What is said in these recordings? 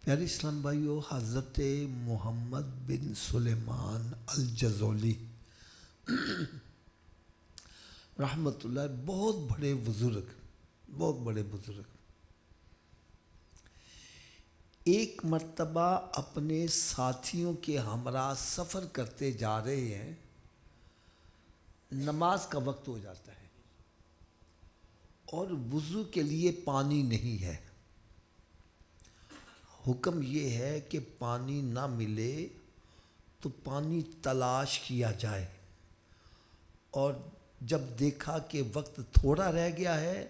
پیارے اسلام بھائیو، حضرت محمد بن سلیمان الجزولی رحمۃ اللہ بہت بڑے بزرگ ایک مرتبہ اپنے ساتھیوں کے ہمراہ سفر کرتے جا رہے ہیں. نماز کا وقت ہو جاتا ہے اور وضو کے لیے پانی نہیں ہے. حکم یہ ہے کہ پانی نہ ملے تو پانی تلاش کیا جائے، اور جب دیکھا کہ وقت تھوڑا رہ گیا ہے،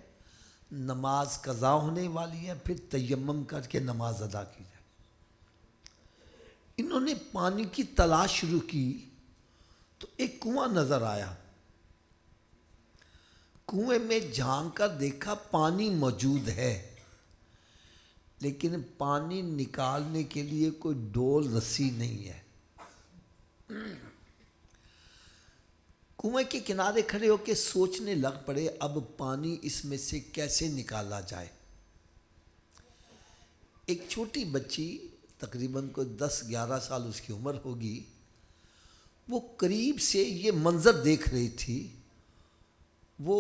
نماز قضا ہونے والی ہے، پھر تیمم کر کے نماز ادا کی جائے. انہوں نے پانی کی تلاش شروع کی تو ایک کنواں نظر آیا. کنویں میں جھانک کر دیکھا پانی موجود ہے، لیکن پانی نکالنے کے لیے کوئی ڈول رسی نہیں ہے. کنویں کے کنارے کھڑے ہو کے سوچنے لگ پڑے اب پانی اس میں سے کیسے نکالا جائے. ایک چھوٹی بچی تقریباً کوئی 10-11 سال اس کی عمر ہوگی، وہ قریب سے یہ منظر دیکھ رہی تھی. وہ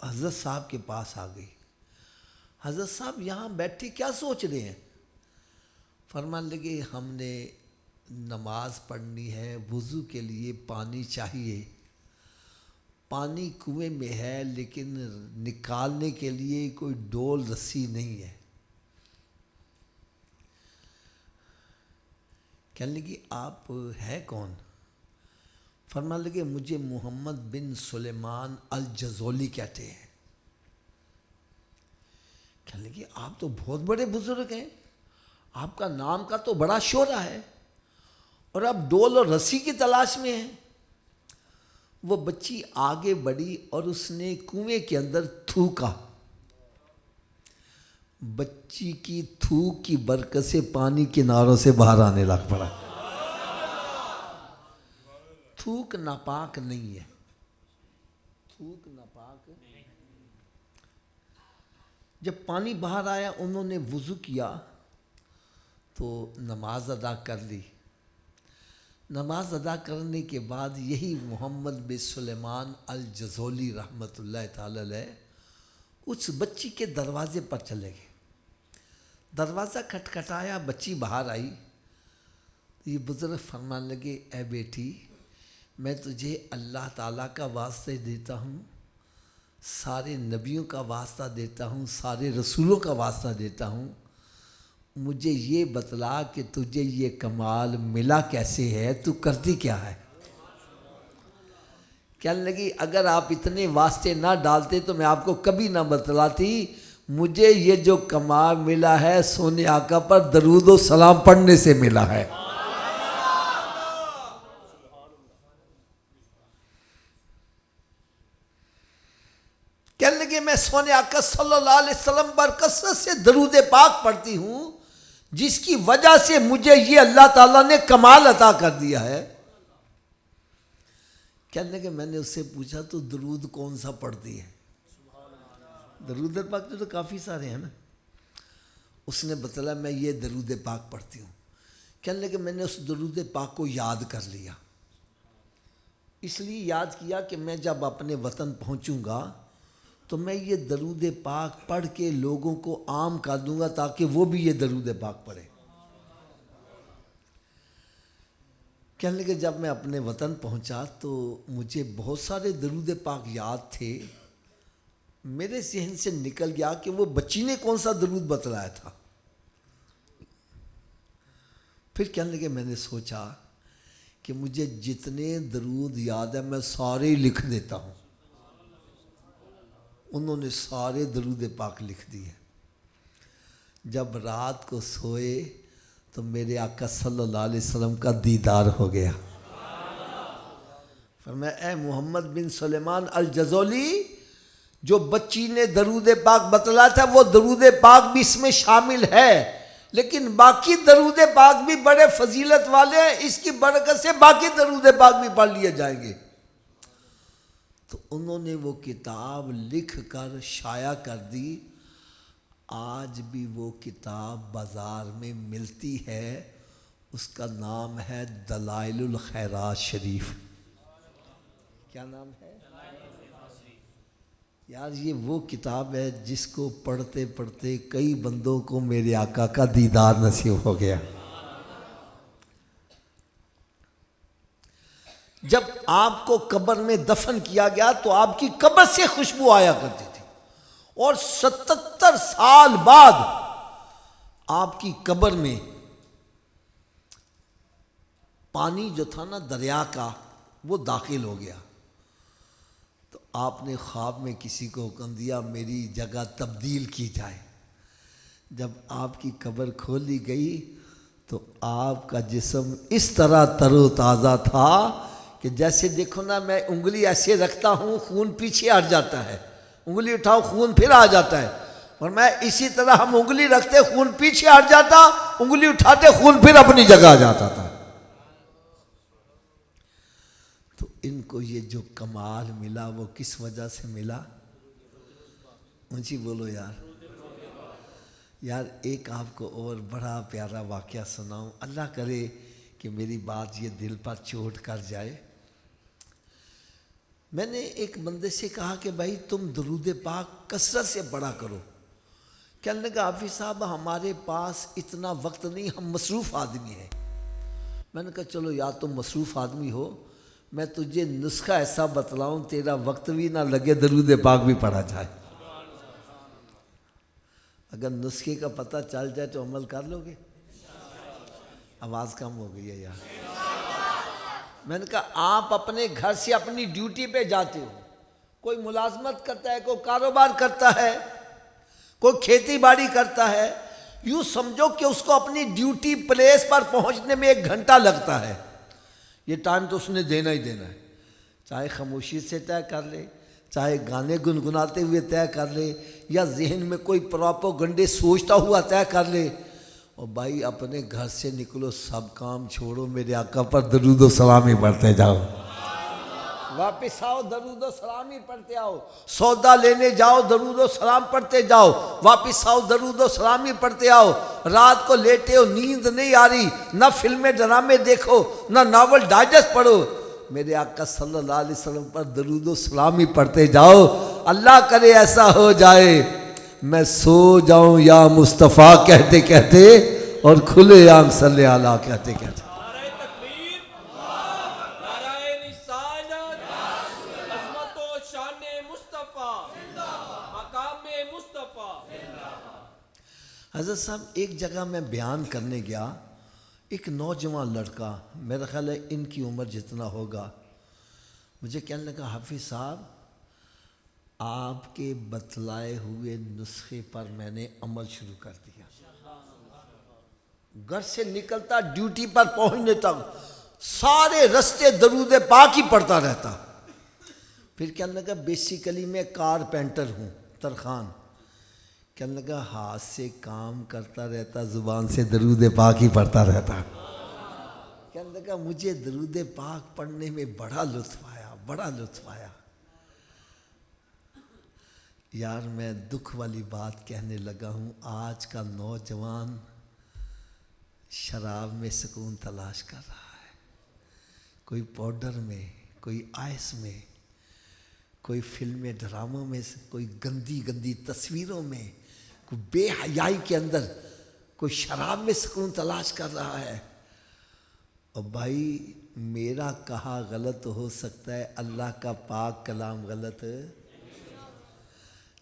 حضرت صاحب کے پاس آ گئی. حضرت صاحب یہاں بیٹھے کیا سوچ رہے ہیں؟ فرمان لگے ہم نے نماز پڑھنی ہے، وضو کے لیے پانی چاہیے. پانی کنویں میں ہے لیکن نکالنے کے لیے کوئی ڈول رسی نہیں ہے. کہنے لگی آپ ہیں کون؟ فرمان لگے مجھے محمد بن سلیمان الجزولی کہتے ہیں. کہنے لگی آپ تو بہت بڑے بزرگ ہیں، آپ کا نام کا تو بڑا شہرہ ہے، اور آپ ڈول اور رسی کی تلاش میں ہیں. وہ بچی آگے بڑھی اور اس نے کنویں کے اندر تھوکا. بچی کی تھوک کی برکت سے پانی کناروں سے باہر آنے لگ پڑا. تھوک ناپاک نہیں ہے، تھوک ناپاک. جب پانی باہر آیا انہوں نے وضو کیا تو نماز ادا کر لی. نماز ادا کرنے کے بعد یہی محمد بن سلیمان الجزولی رحمۃ اللہ تعالی علیہ اس بچی کے دروازے پر چلے گئے. دروازہ کھٹکھٹایا، بچی باہر آئی. یہ بزرگ فرمان لگے اے بیٹی، میں تجھے اللہ تعالیٰ کا واسطہ دیتا ہوں، سارے نبیوں کا واسطہ دیتا ہوں، سارے رسولوں کا واسطہ دیتا ہوں. مجھے یہ بتلا کہ تجھے یہ کمال ملا کیسے ہے، تو کرتی کیا ہے؟ کہنے لگی اگر آپ اتنے واسطے نہ ڈالتے تو میں آپ کو کبھی نہ بتلاتی. مجھے یہ جو کمال ملا ہے سونے آقا پر درود و سلام پڑھنے سے ملا ہے. کہنے لگے میں سونے آقا صلی اللہ علیہ وسلم پر کثرت سے درود پاک پڑھتی ہوں، جس کی وجہ سے مجھے یہ اللہ تعالیٰ نے کمال عطا کر دیا ہے. کہنے لگے میں نے اس سے پوچھا تو درود کون سا پڑھتی ہے؟ درود پاک تو کافی سارے ہیں نا. اس نے بتایا میں یہ درود پاک پڑھتی ہوں. کہنے لگے میں نے اس درود پاک کو یاد کر لیا. اس لیے یاد کیا کہ میں جب اپنے وطن پہنچوں گا تو میں یہ درود پاک پڑھ کے لوگوں کو عام کر دوں گا تاکہ وہ بھی یہ درود پاک پڑھیں. کہنے لگے جب میں اپنے وطن پہنچا تو مجھے بہت سارے درود پاک یاد تھے. میرے ذہن سے نکل گیا کہ وہ بچی نے کون سا درود بتلایا تھا. پھر کہنے لگے میں نے سوچا کہ مجھے جتنے درود یاد ہیں میں سارے ہی لکھ دیتا ہوں. انہوں نے سارے درود پاک لکھ دیے. جب رات کو سوئے تو میرے آقا صلی اللہ علیہ وسلم کا دیدار ہو گیا. فرمایا اے محمد بن سلیمان الجزولی، جو بچی نے درود پاک بتلایا تھا وہ درود پاک بھی اس میں شامل ہے، لیکن باقی درود پاک بھی بڑے فضیلت والے ہیں، اس کی برکت سے باقی درود پاک بھی پڑھ لیے جائیں گے. تو انہوں نے وہ کتاب لکھ کر شائع کر دی. آج بھی وہ کتاب بازار میں ملتی ہے، اس کا نام ہے دلائل الخیرات شریف۔ کیا نام ہے؟ یار یہ وہ کتاب ہے جس کو پڑھتے پڑھتے کئی بندوں کو میرے آقا کا دیدار نصیب ہو گیا۔ جب آپ کو قبر میں دفن کیا گیا تو آپ کی قبر سے خوشبو آیا کرتی تھی، اور 77 سال بعد آپ کی قبر میں پانی جو تھا نا دریا کا وہ داخل ہو گیا، تو آپ نے خواب میں کسی کو حکم دیا میری جگہ تبدیل کی جائے۔ جب آپ کی قبر کھولی گئی تو آپ کا جسم اس طرح تر و تازہ تھا کہ جیسے دیکھو نا، میں انگلی ایسے رکھتا ہوں خون پیچھے ہٹ جاتا ہے، انگلی اٹھاؤ خون پھر آ جاتا ہے، اور میں اسی طرح ہم انگلی رکھتے خون پیچھے ہٹ جاتا، انگلی اٹھاتے خون پھر اپنی جگہ آ جاتا تھا۔ تو ان کو یہ جو کمال ملا وہ کس وجہ سے ملا؟ اونچی بولو یار۔ یار ایک آپ کو اور بڑا پیارا واقعہ سناؤں، اللہ کرے کہ میری بات یہ دل پر چوٹ کر جائے۔ میں نے ایک بندے سے کہا کہ بھائی تم درود پاک کثرت سے پڑھا کرو۔ کہنے لگا حافظ صاحب ہمارے پاس اتنا وقت نہیں، ہم مصروف آدمی ہیں۔ میں نے کہا چلو یا تم مصروف آدمی ہو، میں تجھے نسخہ ایسا بتلاؤں تیرا وقت بھی نہ لگے، درود پاک بھی پڑھا جائے۔ اگر نسخے کا پتہ چل جائے تو عمل کر لو گے؟ آواز کم ہو گئی ہے یار۔ میں نے کہا آپ اپنے گھر سے اپنی ڈیوٹی پہ جاتے ہو، کوئی ملازمت کرتا ہے، کوئی کاروبار کرتا ہے، کوئی کھیتی باڑی کرتا ہے، یوں سمجھو کہ اس کو اپنی ڈیوٹی پلیس پر پہنچنے میں 1 گھنٹہ لگتا ہے۔ یہ ٹائم تو اس نے دینا ہی دینا ہے، چاہے خاموشی سے طے کر لے، چاہے گانے گنگناتے ہوئے طے کر لے، یا ذہن میں کوئی پروپیگنڈے سوچتا ہوا طے کر لے۔ اور بھائی اپنے گھر سے نکلو، سب کام چھوڑو، میرے آقا پر درود و سلام ہی پڑھتے جاؤ، واپس آؤ درود و سلام ہی پڑھتے آؤ، سودا لینے جاؤ درود و سلام پڑھتے جاؤ، واپس آؤ درود و سلام ہی پڑھتے آؤ۔ رات کو لیٹے ہو نیند نہیں آ رہی، نہ فلمیں ڈرامے دیکھو، نہ ناول ڈائجسٹ پڑھو، میرے آقا صلی اللہ علیہ وسلم پر درود و سلام ہی پڑھتے جاؤ۔ اللہ کرے ایسا ہو جائے میں سو جاؤں یا مصطفیٰ کہتے کہتے اور کھلے آنکھ صلی اللہ کہتے کہتے۔ نعرہ تکبیر، نعرہ رسالت، عظمت و شان مصطفیٰ، مقام مصطفیٰ۔ حضرت صاحب ایک جگہ میں بیان کرنے گیا، ایک نوجوان لڑکا، میرا خیال ہے ان کی عمر جتنا ہوگا، مجھے کہنے لگا حافظ صاحب آپ کے بتلائے ہوئے نسخے پر میں نے عمل شروع کر دیا، گھر سے نکلتا ڈیوٹی پر پہنچنے تک سارے رستے درود پاک ہی پڑھتا رہتا۔ پھر کہنے لگا بیسیکلی میں کارپینٹر ہوں، ترخان۔ کہنے لگا ہاتھ سے کام کرتا رہتا، زبان سے درود پاک ہی پڑھتا رہتا۔ کہنے لگا مجھے درود پاک پڑھنے میں بڑا لطف آیا، بڑا لطف آیا۔ یار میں دکھ والی بات کہنے لگا ہوں، آج کا نوجوان شراب میں سکون تلاش کر رہا ہے، کوئی پاؤڈر میں، کوئی آئس میں، کوئی فلمیں ڈراموں میں، کوئی گندی گندی تصویروں میں، کوئی بے حیائی کے اندر، کوئی شراب میں سکون تلاش کر رہا ہے۔ اور بھائی میرا کہا غلط ہو سکتا ہے، اللہ کا پاک کلام غلط ہے۔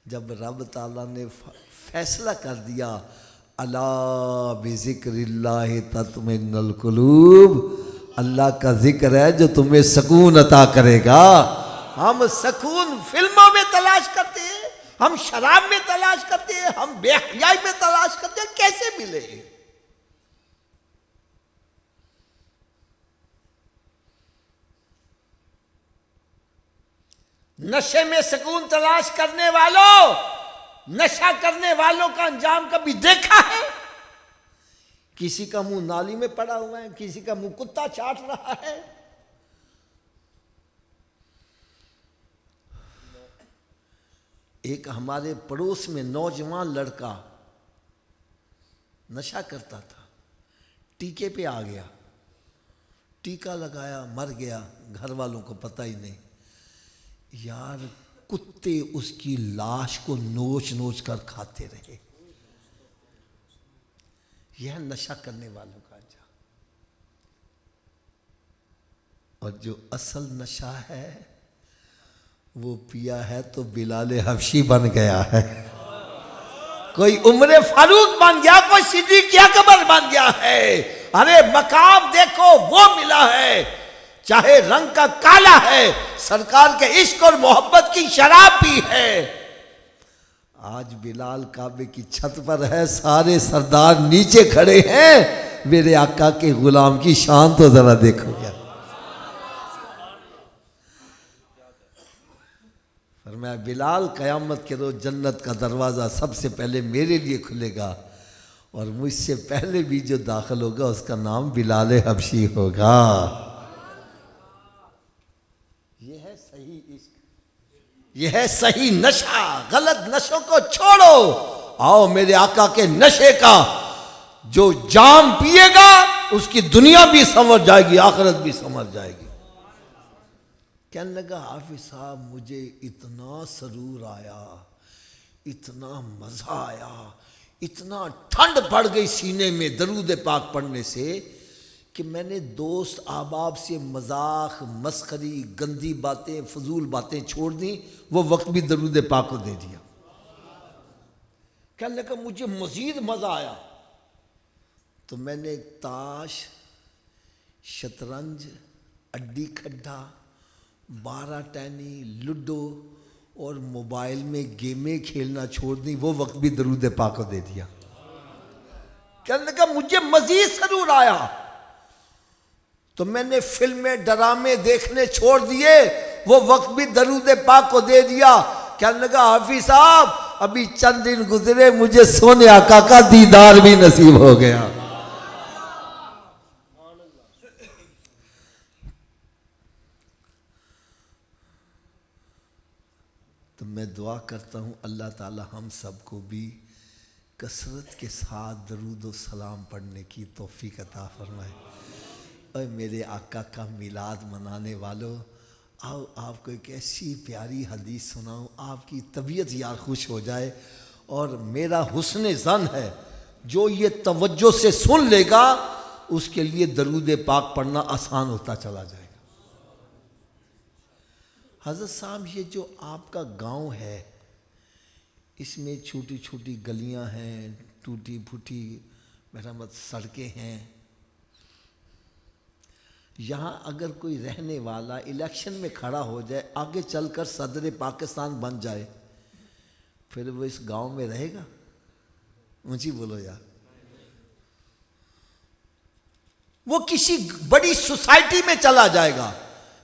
جب رب تعالیٰ نے فیصلہ کر دیا الا بذکر اللہ تطمئن القلوب، اللہ کا ذکر ہے جو تمہیں سکون عطا کرے گا۔ ہم سکون فلموں میں تلاش کرتے ہیں، ہم شراب میں تلاش کرتے ہیں، ہم بے حیائی میں تلاش کرتے ہیں، کیسے ملے؟ نشے میں سکون تلاش کرنے والوں، نشہ کرنے والوں کا انجام کبھی دیکھا ہے؟ کسی کا منہ نالی میں پڑا ہوا ہے، کسی کا منہ کتا چاٹ رہا ہے۔ ایک ہمارے پڑوس میں نوجوان لڑکا نشہ کرتا تھا، ٹیکے پہ آ گیا، ٹیکا لگایا، مر گیا، گھر والوں کو پتہ ہی نہیں۔ یار کتے اس کی لاش کو نوچ نوچ کر کھاتے رہے۔ یہ نشہ کرنے والوں کا انجام۔ اور جو اصل نشہ ہے وہ پیا ہے تو بلال حبشی بن گیا ہے، کوئی عمر فاروق بن گیا، کوئی صدیق اکبر بن گیا ہے۔ ارے مقام دیکھو وہ ملا ہے، چاہے رنگ کا کالا ہے، سرکار کے عشق اور محبت کی شراب بھی ہے۔ آج بلال کعبے کی چھت پر ہے، سارے سردار نیچے کھڑے ہیں، میرے آقا کے غلام کی شان تو ذرا دیکھو گیا۔ فرمایا بلال قیامت کے روز جنت کا دروازہ سب سے پہلے میرے لیے کھلے گا، اور مجھ سے پہلے بھی جو داخل ہوگا اس کا نام بلال حبشی ہوگا۔ یہ ہے صحیح عشق، یہ ہے صحیح نشہ۔ غلط نشوں کو چھوڑو، آؤ میرے آقا کے نشے کا جو جام پیے گا اس کی دنیا بھی سنور جائے گی، آخرت بھی سنور جائے گی۔ کہنے لگا حافظ صاحب مجھے اتنا سرور آیا، اتنا مزہ آیا، اتنا ٹھنڈ پڑ گئی سینے میں درود پاک پڑھنے سے کہ میں نے دوست احباب سے مذاق، مسخری، گندی باتیں، فضول باتیں چھوڑ دیں، وہ وقت بھی درود پاک کو دے دیا۔ کہنے لگا مجھے مزید مزہ آیا تو میں نے تاش، شطرنج، اڈی کھڈا، 12 ٹینی، لڈو اور موبائل میں گیمیں کھیلنا چھوڑ دیں، وہ وقت بھی درود پاک کو دے دیا۔ کہنے لگا مجھے مزید سرور آیا تو میں نے فلمیں، ڈرامے دیکھنے چھوڑ دیے، وہ وقت بھی درود پاک کو دے دیا۔ کہنے لگا حافظ صاحب ابھی چند دن گزرے مجھے سونے آقا کا دیدار بھی نصیب ہو گیا۔ تو میں دعا کرتا ہوں اللہ تعالی ہم سب کو بھی کثرت کے ساتھ درود و سلام پڑھنے کی توفیق عطا فرمائے۔ اے میرے آقا کا میلاد منانے والوں، آؤ آپ کو ایک ایسی پیاری حدیث سناؤں، آپ کی طبیعت یار خوش ہو جائے، اور میرا حسن ظن ہے جو یہ توجہ سے سن لے گا اس کے لیے درود پاک پڑھنا آسان ہوتا چلا جائے گا۔ حضرت صاحب یہ جو آپ کا گاؤں ہے اس میں چھوٹی چھوٹی گلیاں ہیں، ٹوٹی پھوٹی مرمت سڑکیں ہیں، یہاں اگر کوئی رہنے والا الیکشن میں کھڑا ہو جائے، آگے چل کر صدر پاکستان بن جائے، پھر وہ اس گاؤں میں رہے گا؟ اونچی بولو یار۔ وہ کسی بڑی سوسائٹی میں چلا جائے گا،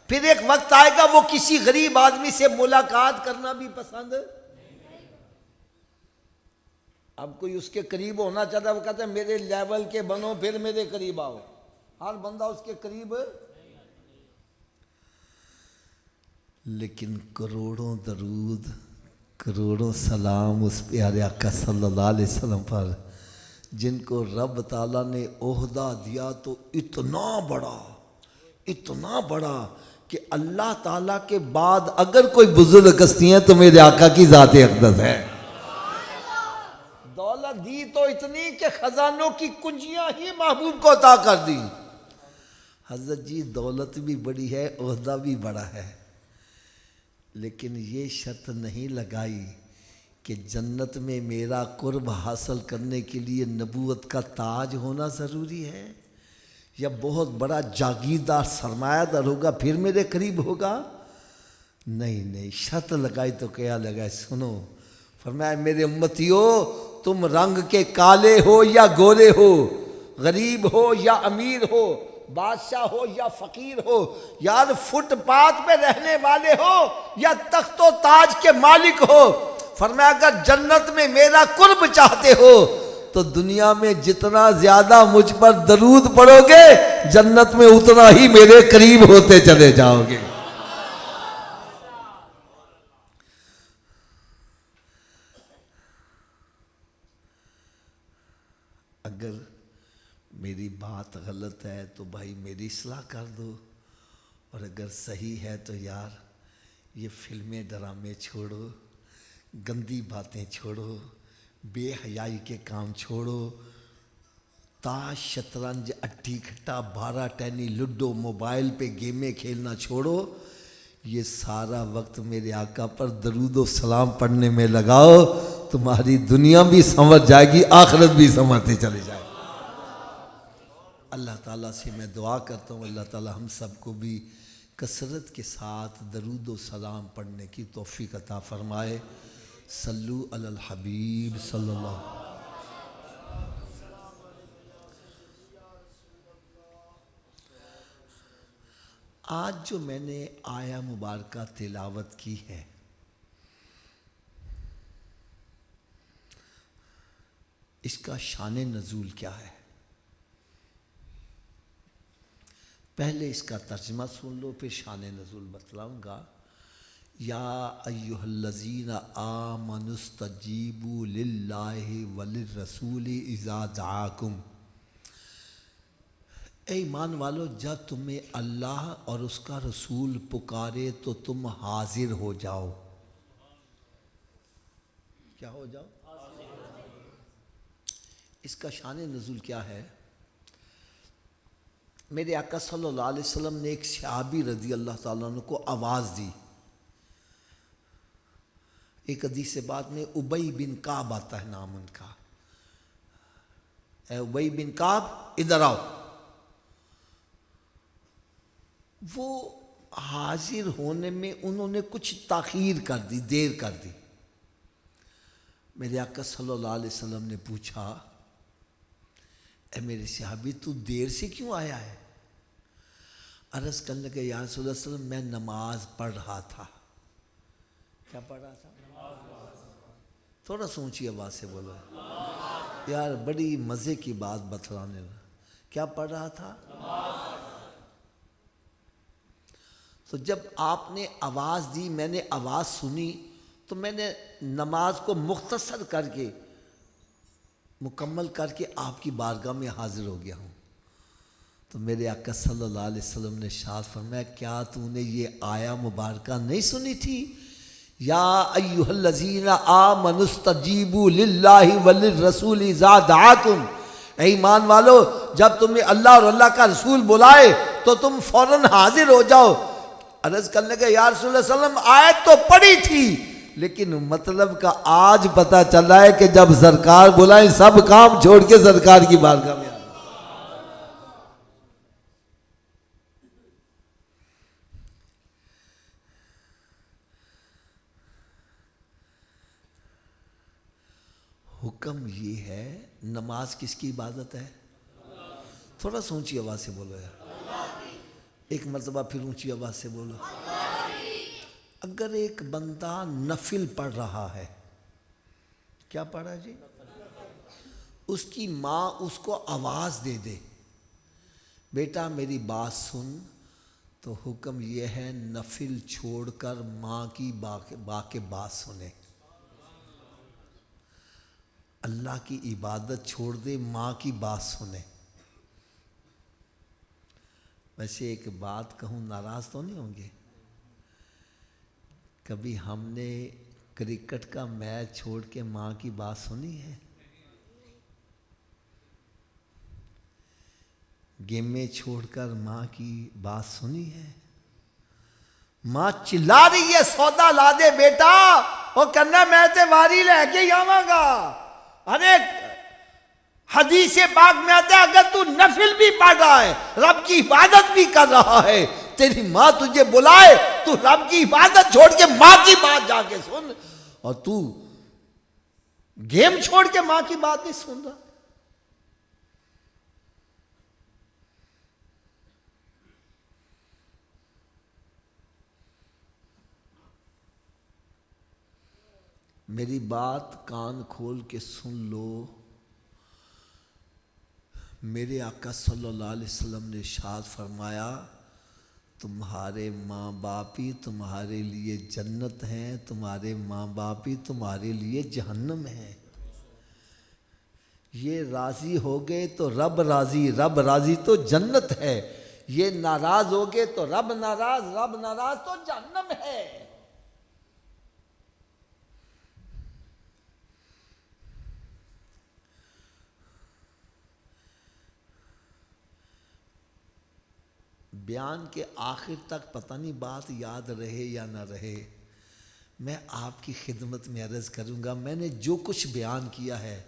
پھر ایک وقت آئے گا وہ کسی غریب آدمی سے ملاقات کرنا بھی پسند۔ اب کوئی اس کے قریب ہونا چاہتا ہے، وہ کہتا ہے میرے لیول کے بنو پھر میرے قریب آؤ، ہر بندہ اس کے قریب۔ لیکن کروڑوں درود، کروڑوں سلام اس پیارے آقا صلی اللہ علیہ وسلم پر، جن کو رب تعالیٰ نے عہدہ دیا تو اتنا بڑا کہ اللہ تعالیٰ کے بعد اگر کوئی بزرگ ہستی ہیں تو میرے آقا کی ذات اقدس ہے۔ دولت دی تو اتنی کہ خزانوں کی کنجیاں ہی محبوب کو عطا کر دی۔ حضرت جی دولت بھی بڑی ہے، عہدہ بھی بڑا ہے، لیکن یہ شرط نہیں لگائی کہ جنت میں میرا قرب حاصل کرنے کے لیے نبوت کا تاج ہونا ضروری ہے، یا بہت بڑا جاگیردار سرمایہ دار ہوگا پھر میرے قریب ہوگا۔ نہیں، شرط لگائی تو کیا لگائی، سنو، فرمایا میرے امتیو تم رنگ کے کالے ہو یا گورے ہو، غریب ہو یا امیر ہو، بادشاہ ہو یا فقیر ہو، یار فٹ پاتھ پہ رہنے والے ہو یا تخت و تاج کے مالک ہو، فرمایا اگر جنت میں میرا قرب چاہتے ہو تو دنیا میں جتنا زیادہ مجھ پر درود پڑھو گے جنت میں اتنا ہی میرے قریب ہوتے چلے جاؤ گے۔ اگر میری بات غلط ہے تو بھائی میری اصلاح کر دو، اور اگر صحیح ہے تو یار یہ فلمیں ڈرامے چھوڑو، گندی باتیں چھوڑو، بے حیائی کے کام چھوڑو، تاش شطرنج اٹھی کھٹا بارہ ٹینی لڈو موبائل پہ گیمیں کھیلنا چھوڑو، یہ سارا وقت میرے آقا پر درود و سلام پڑھنے میں لگاؤ، تمہاری دنیا بھی سمجھ جائے گی، آخرت بھی سمجھتے چلے جائے گی۔ اللہ تعالیٰ سے میں دعا کرتا ہوں اللہ تعالیٰ ہم سب کو بھی کثرت کے ساتھ درود و سلام پڑھنے کی توفیق عطا فرمائے۔ صلو علی الحبیب صلی اللہ علیہ وسلم۔ آج جو میں نے آیہ مبارکہ تلاوت کی ہے، اس کا شان نزول کیا ہے؟ پہلے اس کا ترجمہ سن لو، پھر شان نزول بتلاؤں گا۔ یا ایہا الذین آمنوا استجیبوا للہ وللرسول اذا دعاکم، اے ایمان والو جب تمہیں اللہ اور اس کا رسول پکارے تو تم حاضر ہو جاؤ۔ کیا ہو جاؤ؟ اس کا شان نزول کیا ہے؟ میرے آقا صلی اللہ علیہ وسلم نے ایک صحابی رضی اللہ تعالیٰ عنہ کو آواز دی۔ ایک حدیث سے بعد میں ابی بن کعب آتا ہے نام ان کا، اے ابی بن کعب ادھر آؤ۔ وہ حاضر ہونے میں انہوں نے کچھ تاخیر کر دی، دیر کر دی۔ میرے آقا صلی اللہ علیہ وسلم نے پوچھا، اے میرے صحابی تو دیر سے کیوں آیا ہے؟ عرض کرنے لگے یا رسول اللہ صلی اللہ علیہ وسلم میں نماز پڑھ رہا تھا۔ کیا پڑھ رہا تھا؟ تھوڑا سوچی آواز سے بولو یار، بڑی مزے کی بات بتلانے لگا۔ کیا پڑھ رہا تھا؟ تو جب آپ نے آواز دی، میں نے آواز سنی، تو میں نے نماز کو مختصر کر کے مکمل کر کے آپ کی بارگاہ میں حاضر ہو گیا ہوں۔ تو میرے آقا صلی اللہ علیہ وسلم نے ارشاد فرمایا، کیا تو نے یہ آیہ مبارکہ نہیں سنی تھی؟ یا ایھا الذین آمنوا استجیبوا للہ وللرسول اذا دعاکم، اے ایمان والو جب تمہیں اللہ اور اللہ کا رسول بلائے تو تم فوراً حاضر ہو جاؤ۔ عرض کرنے لگے یا رسول اللہ صلی اللہ علیہ وسلم آیت تو پڑھی تھی، لیکن مطلب کا آج پتہ چل رہا ہے کہ جب سرکار بلائیں سب کام چھوڑ کے سرکار کی بارگاہ میں آئے۔ حکم یہ ہے، نماز کس کی عبادت ہے؟ تھوڑا سا اونچی آواز سے بولو یار، ایک مرتبہ پھر اونچی آواز سے بولو۔ اگر ایک بندہ نفل پڑھ رہا ہے، کیا پڑھا جی؟ اس کی ماں اس کو آواز دے دے، بیٹا میری بات سن، تو حکم یہ ہے نفل چھوڑ کر ماں کی بات سنے۔ اللہ کی عبادت چھوڑ دے، ماں کی بات سنے۔ ویسے ایک بات کہوں، ناراض تو نہیں ہوں گے؟ کبھی ہم نے کرکٹ کا میچ چھوڑ کے ماں کی بات سنی ہے؟ گیمیں چھوڑ کر ماں کی بات سنی ہے؟ ماں چلا رہی ہے سودا لا دے بیٹا، وہ کہنا میں تے واری لے کے ہی آواں گا۔ ارے حدیث پاک میں آتا ہے اگر تو نفل بھی پڑھ رہا ہے، رب کی عبادت بھی کر رہا ہے، تیری ماں تجھے بلائے تو رب کی عبادت چھوڑ کے ماں کی بات جا کے سن، اور تو گیم چھوڑ کے ماں کی بات نہیں سن رہا۔ میری بات کان کھول کے سن لو، میرے آقا صلی اللہ علیہ وسلم نے ارشاد فرمایا، تمہارے ماں باپ ہی تمہارے لیے جنت ہیں، تمہارے ماں باپ ہی تمہارے لیے جہنم ہیں۔ یہ راضی ہو گئے تو رب راضی، رب راضی تو جنت ہے، یہ ناراض ہو گئے تو رب ناراض، رب ناراض تو جہنم ہے۔ بیان کے آخر تک پتہ نہیں بات یاد رہے یا نہ رہے، میں آپ کی خدمت میں عرض کروں گا، میں نے جو کچھ بیان کیا ہے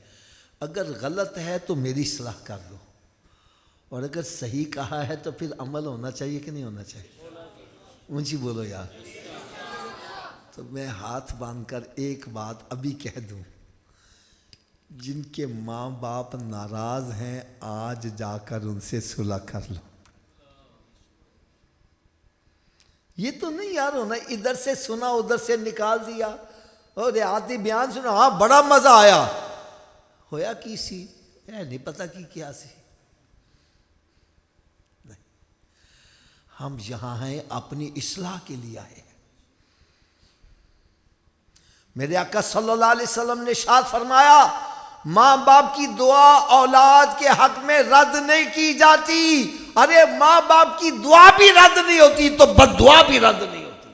اگر غلط ہے تو میری اصلاح کر دو، اور اگر صحیح کہا ہے تو پھر عمل ہونا چاہیے کہ نہیں ہونا چاہیے؟ اونچی بولو یار۔ تو میں ہاتھ باندھ کر ایک بات ابھی کہہ دوں، جن کے ماں باپ ناراض ہیں آج جا کر ان سے صلح کر لو۔ یہ تو نہیں یار ہونا ادھر سے سنا ادھر سے نکال دیا، اور دیہاتی بیان سنا، ہاں بڑا مزہ آیا، ہویا کی سی نہیں پتہ کی کیا سی۔ نہیں، ہم یہاں ہیں اپنی اصلاح کے لیے آئے ہیں۔ میرے آقا صلی اللہ علیہ وسلم نے ارشاد فرمایا، ماں باپ کی دعا اولاد کے حق میں رد نہیں کی جاتی۔ ارے ماں باپ کی دعا بھی رد نہیں ہوتی تو بد دعا بھی رد نہیں ہوتی۔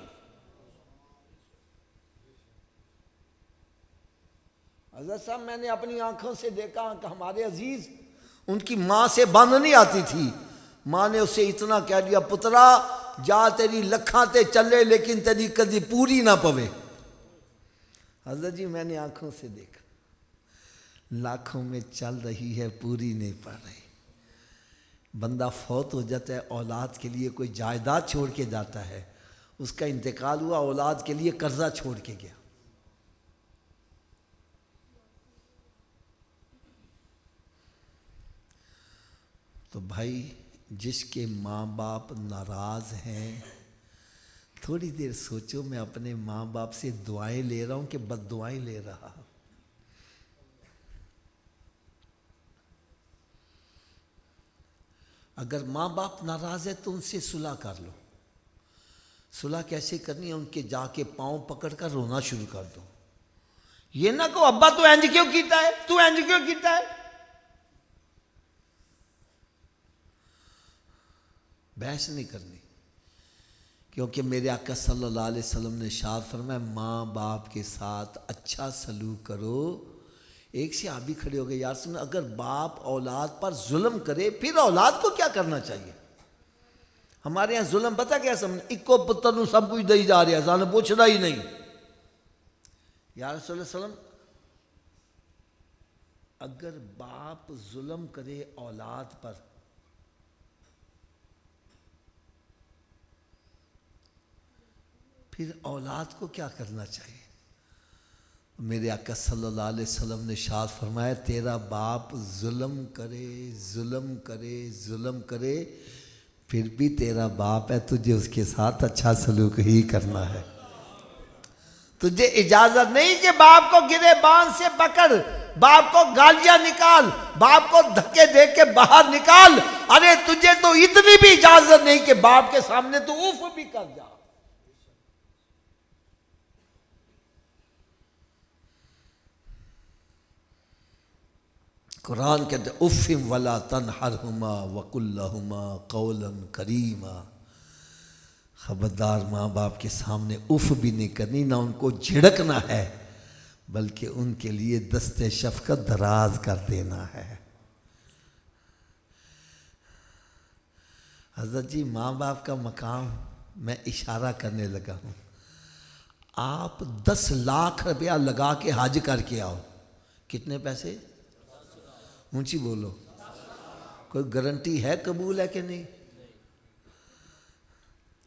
حضرت صاحب میں نے اپنی آنکھوں سے دیکھا کہ ہمارے عزیز، ان کی ماں سے بند نہیں آتی تھی، ماں نے اسے اتنا کہہ دیا، پترا جا تیری لکھاں تے چلے لیکن تیری کدی پوری نہ پوے۔ حضرت جی میں نے آنکھوں سے دیکھا، لاکھوں میں چل رہی ہے پوری نہیں پڑ رہی۔ بندہ فوت ہو جاتا ہے، اولاد کے لیے کوئی جائیداد چھوڑ کے جاتا ہے، اس کا انتقال ہوا، اولاد کے لیے قرضہ چھوڑ کے گیا۔ تو بھائی جس کے ماں باپ ناراض ہیں، تھوڑی دیر سوچو، میں اپنے ماں باپ سے دعائیں لے رہا ہوں کہ بد دعائیں لے رہا ہوں؟ اگر ماں باپ ناراض ہے تو ان سے صلح کر لو۔ صلح کیسے کرنی ہے؟ ان کے جا کے پاؤں پکڑ کر رونا شروع کر دو۔ یہ نہ کہو ابا تو انج کیوں کیتا ہے، تو انج کیوں کیتا ہے۔ بحث نہیں کرنی، کیونکہ میرے آقا صلی اللہ علیہ وسلم نے ارشاد فرمایا، ماں باپ کے ساتھ اچھا سلوک کرو۔ ایک صحابی کھڑے ہو گئے، یا رسول اللہ اگر باپ اولاد پر ظلم کرے پھر اولاد کو کیا کرنا چاہیے؟ ہمارے یہاں ظلم پتہ کیا سمجھ، اکو پتر نو سب کچھ دئی جا رہا ہے، سانو پوچھنا ہی نہیں۔ یا رسول اللہ وسلم اگر باپ ظلم کرے اولاد پر پھر اولاد کو کیا کرنا چاہیے؟ میرے آقا صلی اللہ علیہ وسلم نے ارشاد فرمایا، تیرا باپ ظلم کرے ظلم کرے ظلم کرے پھر بھی تیرا باپ ہے، تجھے اس کے ساتھ اچھا سلوک ہی کرنا ہے۔ تجھے اجازت نہیں کہ باپ کو گرے بان سے پکڑ، باپ کو گالیاں نکال، باپ کو دھکے دے کے باہر نکال۔ ارے تجھے تو اتنی بھی اجازت نہیں کہ باپ کے سامنے تو اوف بھی کر جا۔ قرآن کہتے ہیں اف ولا تنہرہما وقل لہما قولا کریما، خبردار ماں باپ کے سامنے اف بھی نہیں کرنی، نہ ان کو جھڑکنا ہے بلکہ ان کے لیے دست شفقت دراز کر دینا ہے۔ حضرت جی ماں باپ کا مقام میں اشارہ کرنے لگا ہوں۔ آپ 10 لاکھ روپیہ لگا کے حج کر کے آؤ، کتنے پیسے؟ اونچی بولو، کوئی گارنٹی ہے قبول ہے کہ نہیں؟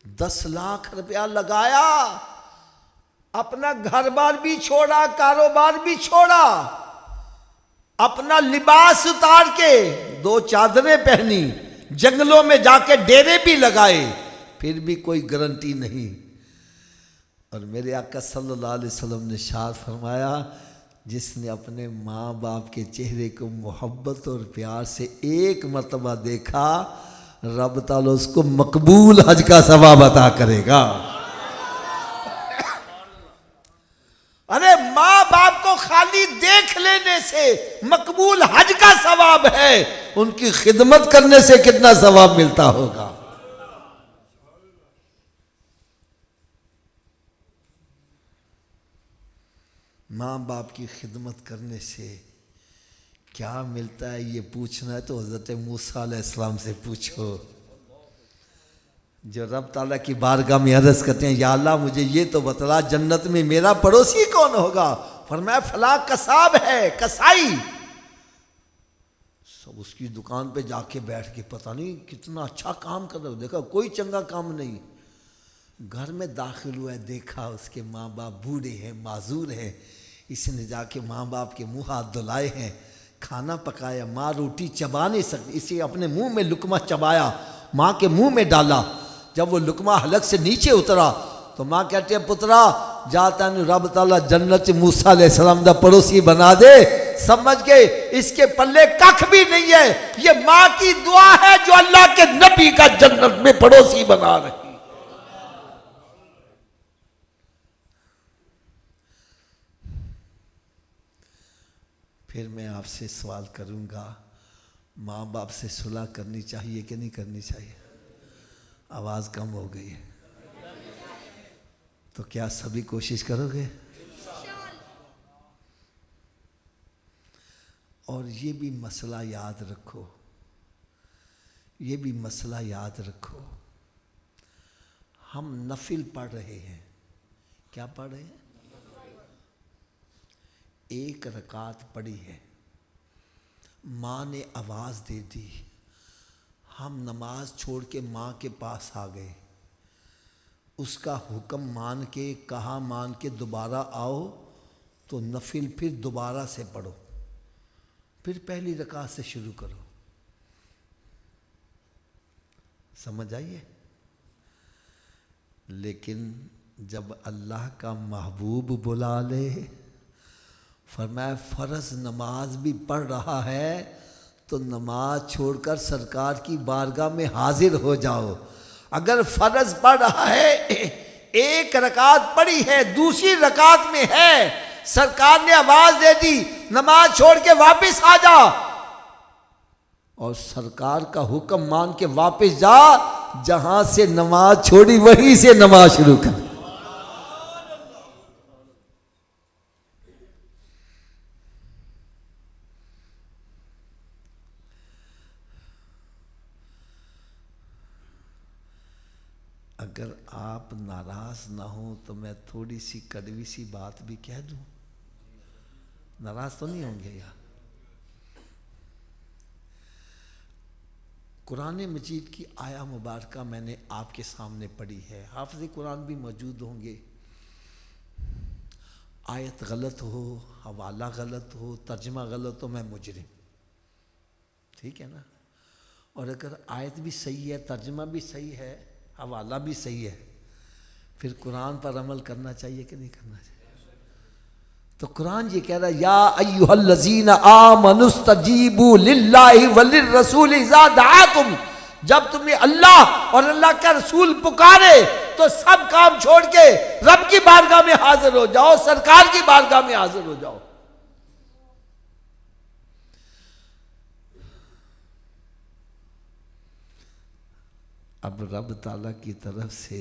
10 لاکھ روپیہ لگایا، اپنا گھر بار بھی چھوڑا، کاروبار بھی چھوڑا، اپنا لباس اتار کے 2 چادریں پہنی، جنگلوں میں جا کے ڈیرے بھی لگائے، پھر بھی کوئی گارنٹی نہیں۔ اور میرے آقا صلی اللہ علیہ وسلم نے ارشاد فرمایا، جس نے اپنے ماں باپ کے چہرے کو محبت اور پیار سے ایک مرتبہ دیکھا، رب تعالیٰ اس کو مقبول حج کا ثواب عطا کرے گا۔ ارے ماں باپ کو خالی دیکھ لینے سے مقبول حج کا ثواب ہے، ان کی خدمت کرنے سے کتنا ثواب ملتا ہوگا۔ ماں باپ کی خدمت کرنے سے کیا ملتا ہے یہ پوچھنا ہے تو حضرت موسیٰ علیہ السلام سے پوچھو، جو رب تعالیٰ کی بارگاہ میں عرض کرتے ہیں یا اللہ مجھے یہ تو بتلا جنت میں میرا پڑوسی کون ہوگا؟ فرمایا فلاں قصاب ہے، قصائی۔ سب اس کی دکان پہ جا کے بیٹھ کے پتہ نہیں کتنا اچھا کام کر رہا، دیکھا کوئی چنگا کام نہیں۔ گھر میں داخل ہوا ہے، دیکھا اس کے ماں باپ بوڑھے ہیں، معذور ہیں، اس نے جا کے ماں باپ کے منہ ہاتھ دھلائے ہیں، کھانا پکایا، ماں روٹی چبا نہیں سکتی، اسے اپنے منہ میں لقمہ چبایا، ماں کے منہ میں ڈالا۔ جب وہ لقمہ حلق سے نیچے اترا تو ماں کہتے ہیں پترا جاتا ہے رب تعالیٰ جنت موسیٰ علیہ السلام دا پڑوسی بنا دے۔ سمجھ گئے اس کے پلے ککھ بھی نہیں ہے، یہ ماں کی دعا ہے جو اللہ کے نبی کا جنت میں پڑوسی بنا رہی۔ پھر میں آپ سے سوال کروں گا، ماں باپ سے صلح کرنی چاہیے کہ نہیں کرنی چاہیے؟ آواز کم ہو گئی ہے تو کیا سبھی کوشش کرو گے؟ اور یہ بھی مسئلہ یاد رکھو، یہ بھی مسئلہ یاد رکھو، ہم نفل پڑھ رہے ہیں، کیا پڑھ رہے ہیں؟ ایک رکعت پڑھی ہے، ماں نے آواز دے دی، ہم نماز چھوڑ کے ماں کے پاس آ گئے، اس کا حکم مان کے کہا مان کے دوبارہ آؤ تو نفل پھر دوبارہ سے پڑھو، پھر پہلی رکعت سے شروع کرو۔ سمجھ آئیے؟ لیکن جب اللہ کا محبوب بلا لے، فرمایا فرض نماز بھی پڑھ رہا ہے تو نماز چھوڑ کر سرکار کی بارگاہ میں حاضر ہو جاؤ۔ اگر فرض پڑھ رہا ہے، ایک رکعت پڑھی ہے، دوسری رکعت میں ہے، سرکار نے آواز دے دی نماز چھوڑ کے واپس آ جا، اور سرکار کا حکم مان کے واپس جا، جہاں سے نماز چھوڑی وہیں سے نماز شروع کر۔ اگر آپ ناراض نہ ہوں تو میں تھوڑی سی کڑوی سی بات بھی کہہ دوں، ناراض تو نہیں ہوں گے یار؟ قرآن مجید کی آیہ مبارکہ میں نے آپ کے سامنے پڑھی ہے، حافظ قرآن بھی موجود ہوں گے، آیت غلط ہو، حوالہ غلط ہو، ترجمہ غلط ہو، میں مجرم، ٹھیک ہے نا؟ اور اگر آیت بھی صحیح ہے، ترجمہ بھی صحیح ہے، حوالہ بھی صحیح ہے، پھر قرآن پر عمل کرنا چاہیے کہ نہیں کرنا چاہیے؟ تو قرآن یہ کہہ رہا ہے یا ایھا الذین آمنوا استجیبوا للہ وللرسول اذا دعاکم، جب تمہیں اللہ اور اللہ کا رسول پکارے تو سب کام چھوڑ کے رب کی بارگاہ میں حاضر ہو جاؤ، سرکار کی بارگاہ میں حاضر ہو جاؤ۔ اب رب تعالیٰ کی طرف سے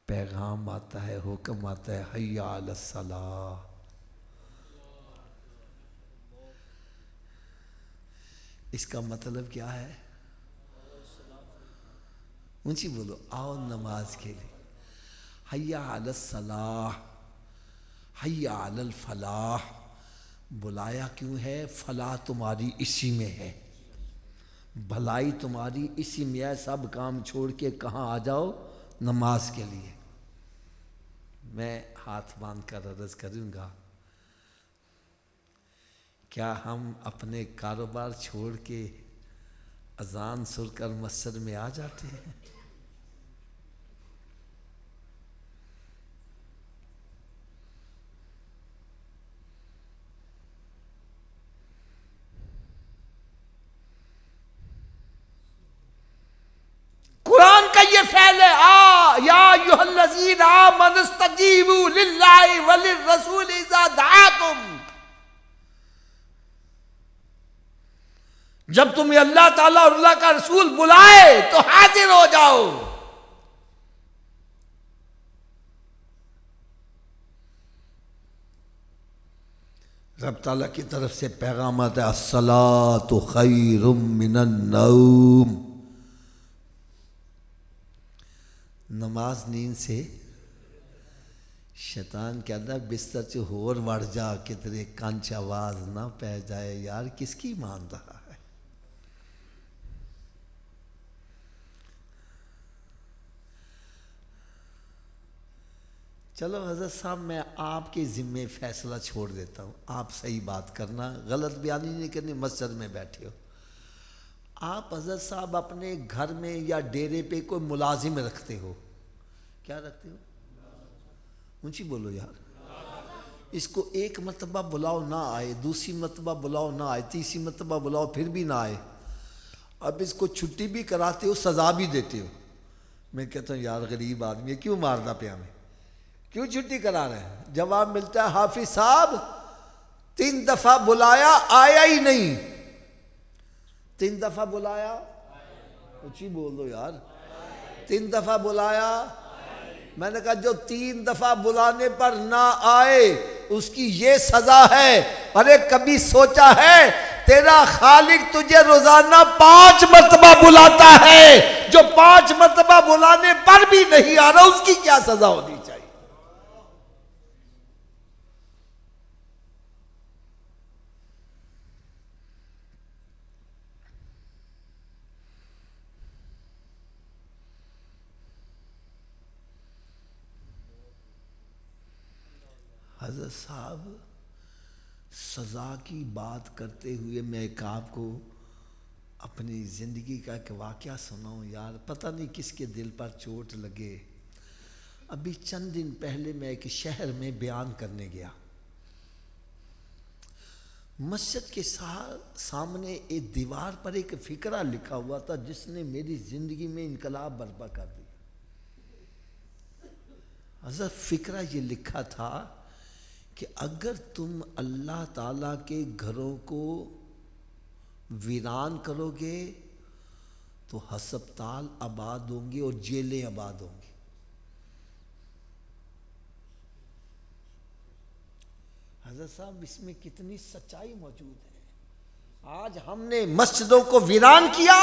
پیغام آتا ہے، حکم آتا ہے حی علی الصلاۃ، اس کا مطلب کیا ہے؟ اونچی بولو، آؤ نماز کے لیے، حی علی الصلاۃ، حی علی الفلاح، بلایا کیوں ہے؟ فلاح تمہاری اسی میں ہے، بھلائی تمہاری اسی میں ہے، سب کام چھوڑ کے کہاں آ جاؤ؟ نماز کے لیے۔ میں ہاتھ باندھ کر عرض کروں گا، کیا ہم اپنے کاروبار چھوڑ کے اذان سن کر مسجد میں آ جاتے ہیں؟ قرآن کا یہ فعل ہے، یا ایھا الذین آمنوا استجیبوا للہ وللرسول اذا دعاکم، جب تمہیں اللہ تعالیٰ اور اللہ کا رسول بلائے تو حاضر ہو جاؤ. رب تعالیٰ کی طرف سے پیغام آتا ہے الصلاۃ خیر من النوم. نماز نیند سے. شیطان کہتا ہے بستر سے ہور وڑ جا کہ تیرے کان چ آواز نہ پہ جائے. یار کس کی مان رہا ہے؟ چلو حضرت صاحب میں آپ کے ذمے فیصلہ چھوڑ دیتا ہوں. آپ صحیح بات کرنا، غلط بیانی نہیں کرنی. مسجد میں بیٹھے ہو آپ، حضرت صاحب اپنے گھر میں یا ڈیرے پہ کوئی ملازم رکھتے ہو. کیا رکھتے ہو؟ اونچی بولو یار. اس کو ایک مرتبہ بلاؤ نہ آئے، دوسری مرتبہ بلاؤ نہ آئے، تیسری مرتبہ بلاؤ پھر بھی نہ آئے. اب اس کو چھٹی بھی کراتے ہو، سزا بھی دیتے ہو. میں کہتا ہوں یار غریب آدمی ہے، کیوں مارنا پیا میں، کیوں چھٹی کرا رہے ہیں؟ جواب ملتا ہے حافظ صاحب 3 دفعہ بلایا آیا ہی نہیں. 3 دفعہ بلایا، اونچی بول دو یار. 3 دفعہ بلایا. میں نے کہا جو 3 دفعہ بلانے پر نہ آئے اس کی یہ سزا ہے. ارے کبھی سوچا ہے تیرا خالق تجھے روزانہ 5 مرتبہ بلاتا ہے، جو 5 مرتبہ بلانے پر بھی نہیں آ رہا، اس کی کیا سزا ہونی چاہیے؟ حضرت صاحب سزا کی بات کرتے ہوئے میں ایک آپ کو اپنی زندگی کا ایک واقعہ سناؤں یار. پتہ نہیں کس کے دل پر چوٹ لگے. ابھی چند دن پہلے میں ایک شہر میں بیان کرنے گیا. مسجد کے سامنے ایک دیوار پر ایک فقرہ لکھا ہوا تھا جس نے میری زندگی میں انقلاب برپا کر دی. حضرت فقرہ یہ لکھا تھا کہ اگر تم اللہ تعالیٰ کے گھروں کو ویران کرو گے تو ہسپتال آباد ہوں گے اور جیلیں آباد ہوں گی. حضرت صاحب اس میں کتنی سچائی موجود ہے. آج ہم نے مسجدوں کو ویران کیا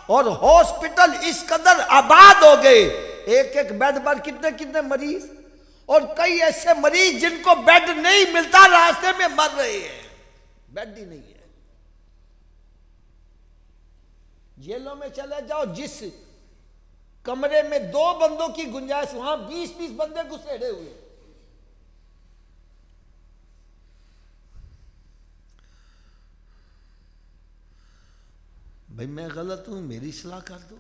اور ہاسپٹل اس قدر آباد ہو گئے. ایک بیڈ پر کتنے مریض، اور کئی ایسے مریض جن کو بیڈ نہیں ملتا راستے میں مر رہے ہیں. بیڈ ہی نہیں ہے. جیلوں میں چلے جاؤ، جس کمرے میں 2 بندوں کی گنجائش وہاں 20 بندے گھسیڑے ہوئے. بھئی میں غلط ہوں، میری اصلاح کر دو.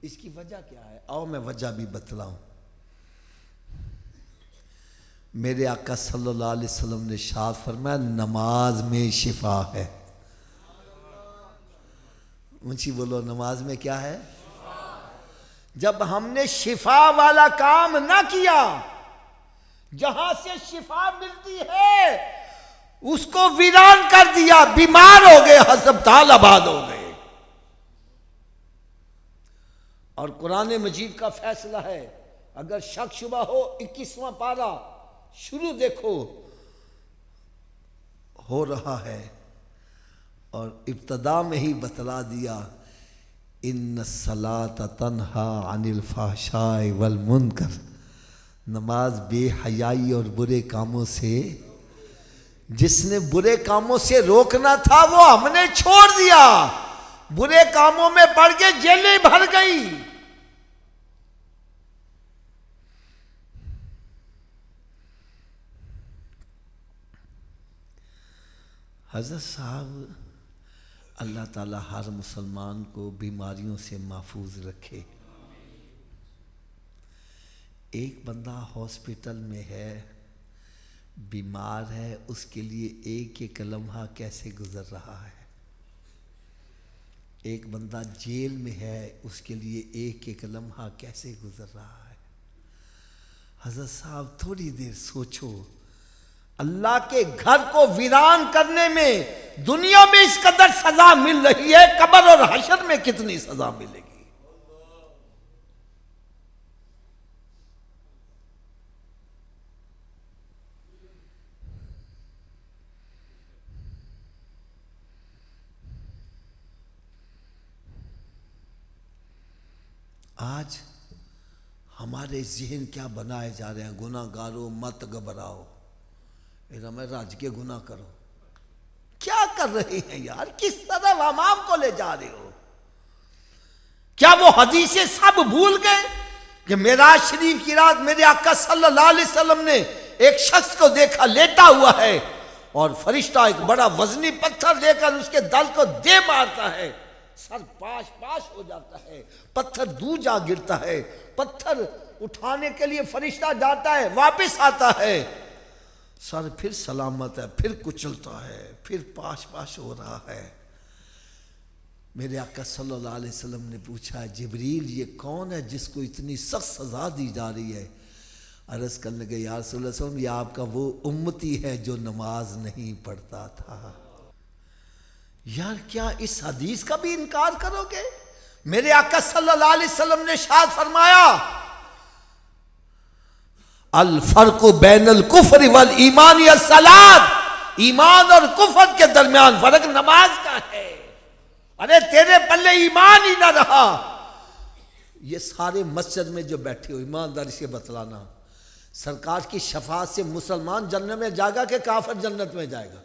اس کی وجہ کیا ہے؟ آؤ میں وجہ بھی بتلاؤں. میرے آقا صلی اللہ علیہ وسلم نے ارشاد فرمایا نماز میں شفا ہے. اونچی بولو، نماز میں کیا ہے؟ جب ہم نے شفا والا کام نہ کیا، جہاں سے شفا ملتی ہے اس کو ویران کر دیا، بیمار ہو گئے، ہسپتال آباد ہو گئے. اور قرآن مجید کا فیصلہ ہے، اگر شک شبہ ہو 21واں پارہ شروع دیکھو، ہو رہا ہے. اور ابتدا میں ہی بتلا دیا ان الصلاۃ تنہا عن الفحشاء والمنکر. نماز بے حیائی اور برے کاموں سے، جس نے برے کاموں سے روکنا تھا وہ ہم نے چھوڑ دیا، برے کاموں میں پڑ کے جیلیں بھر گئی. حضرت صاحب اللہ تعالیٰ ہر مسلمان کو بیماریوں سے محفوظ رکھے. ایک بندہ ہاسپٹل میں ہے، بیمار ہے، اس کے لیے ایک لمحہ کیسے گزر رہا ہے. ایک بندہ جیل میں ہے، اس کے لیے ایک لمحہ کیسے گزر رہا ہے. حضرت صاحب تھوڑی دیر سوچو، اللہ کے گھر کو ویران کرنے میں دنیا میں اس قدر سزا مل رہی ہے، قبر اور حشر میں کتنی سزا ملے گی؟ آج ہمارے ذہن کیا بنائے جا رہے ہیں؟ گناہ گاروں مت گھبراؤ، میں راج کے گناہ کرو۔ کیا کر رہے ہیں یار؟ کس طرح عوام کو لے جا رہے ہو؟ کیا وہ حدیثیں سب بھول گئے کہ معراج شریف کی رات میرے آقا صلی اللہ علیہ وسلم نے ایک شخص کو دیکھا لیٹا ہوا ہے، اور فرشتہ ایک بڑا وزنی پتھر لے کر اس کے دل کو دے مارتا ہے، سر پاش پاش ہو جاتا ہے، پتھر دور جا گرتا ہے، پتھر اٹھانے کے لیے فرشتہ جاتا ہے، واپس آتا ہے، سر پھر سلامت ہے، پھر کچلتا ہے، پھر پاش پاش ہو رہا ہے۔ میرے آقا صلی اللہ علیہ وسلم نے پوچھا، جبریل یہ کون ہے جس کو اتنی سخت سزا دی جا رہی ہے؟ عرض کرنے لگے، یا رسول اللہ صلی اللہ علیہ وسلم، یہ آپ کا وہ امتی ہے جو نماز نہیں پڑھتا تھا۔ یار کیا اس حدیث کا بھی انکار کرو گے؟ میرے آقا صلی اللہ علیہ وسلم نے ارشاد فرمایا، الفرق بین الکفر والایمان الصلاۃ، ایمان اور کفر کے درمیان فرق نماز کا ہے۔ ارے تیرے پلے ایمان ہی نہ رہا۔ یہ سارے مسجد میں جو بیٹھے ہو ایمانداری سے بتلانا، سرکار کی شفاعت سے مسلمان جنت میں جائے گا کہ کافر جنت میں جائے گا؟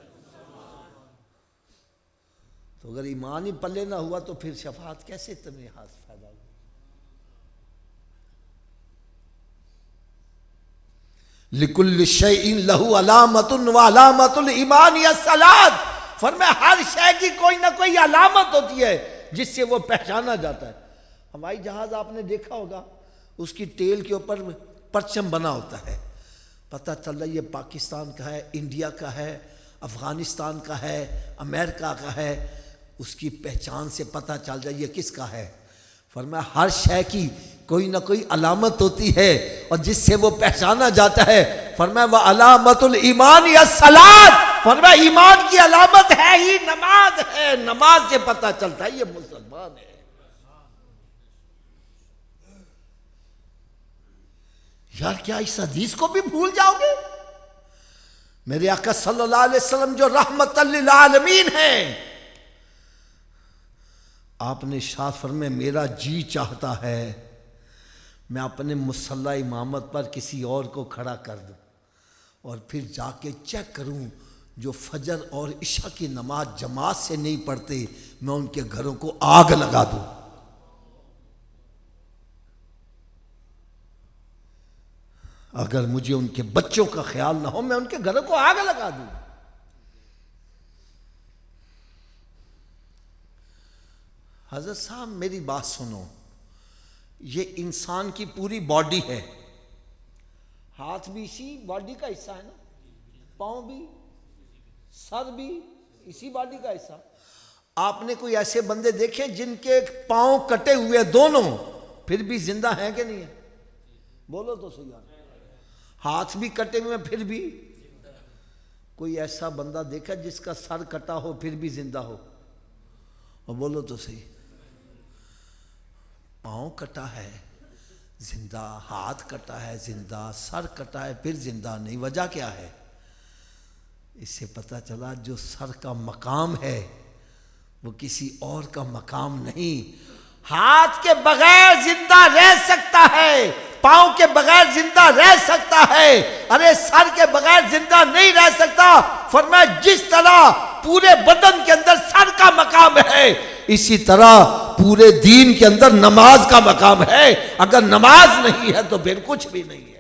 تو اگر ایمان ہی پلے نہ ہوا تو پھر شفاعت کیسے تمہیں حاصل فائدہ ہوگا؟ لِكُلِّ شَيْءٍ لَهُ عَلَامَةٌ وَعَلَامَةُ الْإِيمَانِ الصَّلَاةُ، فرمایا ہر شے کی کوئی نہ کوئی علامت ہوتی ہے جس سے وہ پہچانا جاتا ہے۔ ہوائی جہاز آپ نے دیکھا ہوگا، اس کی ٹیل کے اوپر پرچم بنا ہوتا ہے، پتہ چل رہا ہے یہ پاکستان کا ہے، انڈیا کا ہے، افغانستان کا ہے، امریکہ کا ہے، اس کی پہچان سے پتہ چل جائے یہ کس کا ہے۔ فرمایا ہر شے کی کوئی نہ کوئی علامت ہوتی ہے اور جس سے وہ پہچانا جاتا ہے۔ فرمایا وَعَلَامَةُ الْإِيمَانِ الصَّلَاةُ، فرمایا ایمان کی علامت ہے ہی نماز ہے، نماز سے پتہ چلتا ہے یہ مسلمان ہے۔ یار کیا اس حدیث کو بھی بھول جاؤ گے؟ میرے آقا صلی اللہ علیہ وسلم جو رحمت للعالمین ہیں، آپ نے ارشاد فرمایا میرا جی چاہتا ہے میں اپنے مصلی امامت پر کسی اور کو کھڑا کر دوں اور پھر جا کے چیک کروں جو فجر اور عشاء کی نماز جماعت سے نہیں پڑھتے، میں ان کے گھروں کو آگ لگا دوں۔ اگر مجھے ان کے بچوں کا خیال نہ ہو میں ان کے گھروں کو آگ لگا دوں۔ حضرت صاحب میری بات سنو، یہ انسان کی پوری باڈی ہے، ہاتھ بھی اسی باڈی کا حصہ ہے نا، پاؤں بھی، سر بھی اسی باڈی کا حصہ۔ آپ نے کوئی ایسے بندے دیکھے جن کے پاؤں کٹے ہوئے دونوں پھر بھی زندہ ہیں کہ نہیں ہیں؟ بولو تو صحیح۔ ہاتھ بھی کٹے ہوئے پھر بھی؟ کوئی ایسا بندہ دیکھا جس کا سر کٹا ہو پھر بھی زندہ ہو؟ اور بولو تو صحیح۔ پاؤں کٹا ہے زندہ، ہاتھ کٹا ہے زندہ، سر کٹا ہے پھر زندہ نہیں، وجہ کیا ہے؟ اس سے پتہ چلا جو سر کا مقام ہے وہ کسی اور کا مقام نہیں۔ ہاتھ کے بغیر زندہ رہ سکتا ہے، پاؤں کے بغیر زندہ رہ سکتا ہے، ارے سر کے بغیر زندہ نہیں رہ سکتا۔ فرمایا جس طرح پورے بدن کے اندر سر کا مقام ہے اسی طرح پورے دین کے اندر نماز کا مقام ہے، اگر نماز نہیں ہے تو پھر کچھ بھی نہیں ہے۔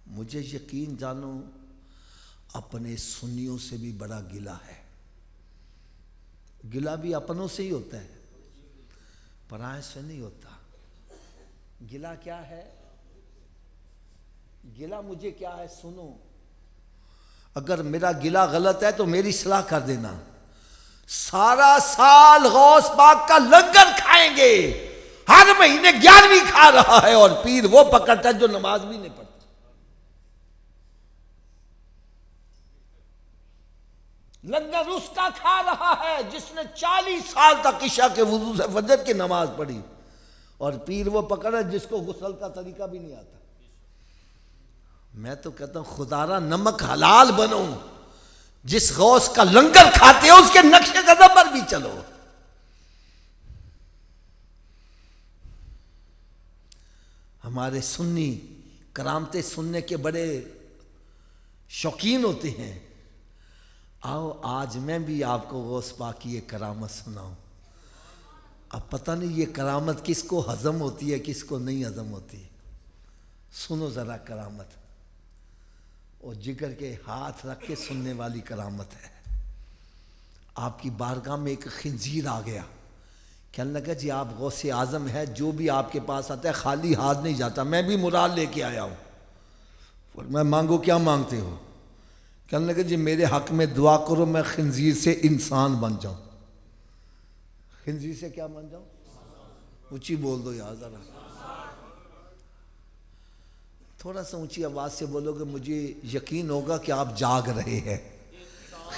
مجھے یقین جانو اپنے سنیوں سے بھی بڑا گلہ ہے، گلہ بھی اپنوں سے ہی ہوتا ہے، پرائے سے نہیں ہوتا۔ گلہ کیا ہے؟ گلہ مجھے کیا ہے؟ سنو، اگر میرا گلا غلط ہے تو میری اصلاح کر دینا. سارا سال غوث پاک کا لنگر کھائیں گے, ہر مہینے 11ویں کھا رہا ہے, اور پیر وہ پکڑتا ہے جو نماز بھی نہیں پڑھتا. لنگر اس کا کھا رہا ہے جس نے 40 سال تک عشاء کے وضو سے فجر کی نماز پڑھی, اور پیر وہ پکڑا جس کو غسل کا طریقہ بھی نہیں آتا. میں تو کہتا ہوں خدا را نمک حلال بنو, جس غوث کا لنگر کھاتے ہو اس کے نقش قدم پر بھی چلو. ہمارے سنی کرامتیں سننے کے بڑے شوقین ہوتے ہیں. آؤ آج میں بھی آپ کو غوث پاک کی ایک کرامت سناؤں. اب پتہ نہیں یہ کرامت کس کو ہضم ہوتی ہے کس کو نہیں ہضم ہوتی. سنو ذرا کرامت, اور جگر کے ہاتھ رکھ کے سننے والی کرامت ہے. آپ کی بارگاہ میں ایک خنزیر آ گیا, کہنے لگا جی آپ غوث اعظم ہے, جو بھی آپ کے پاس آتا ہے خالی ہاتھ نہیں جاتا, میں بھی مراد لے کے آیا ہوں. میں مانگو کیا مانگتے ہو؟ کہنے لگا جی میرے حق میں دعا کرو میں خنزیر سے انسان بن جاؤں. خنزیر سے کیا بن جاؤں؟ اونچی بول دو یار ذرا, تھوڑا سا اونچی آواز سے بولو گے مجھے یقین ہوگا کہ آپ جاگ رہے ہیں.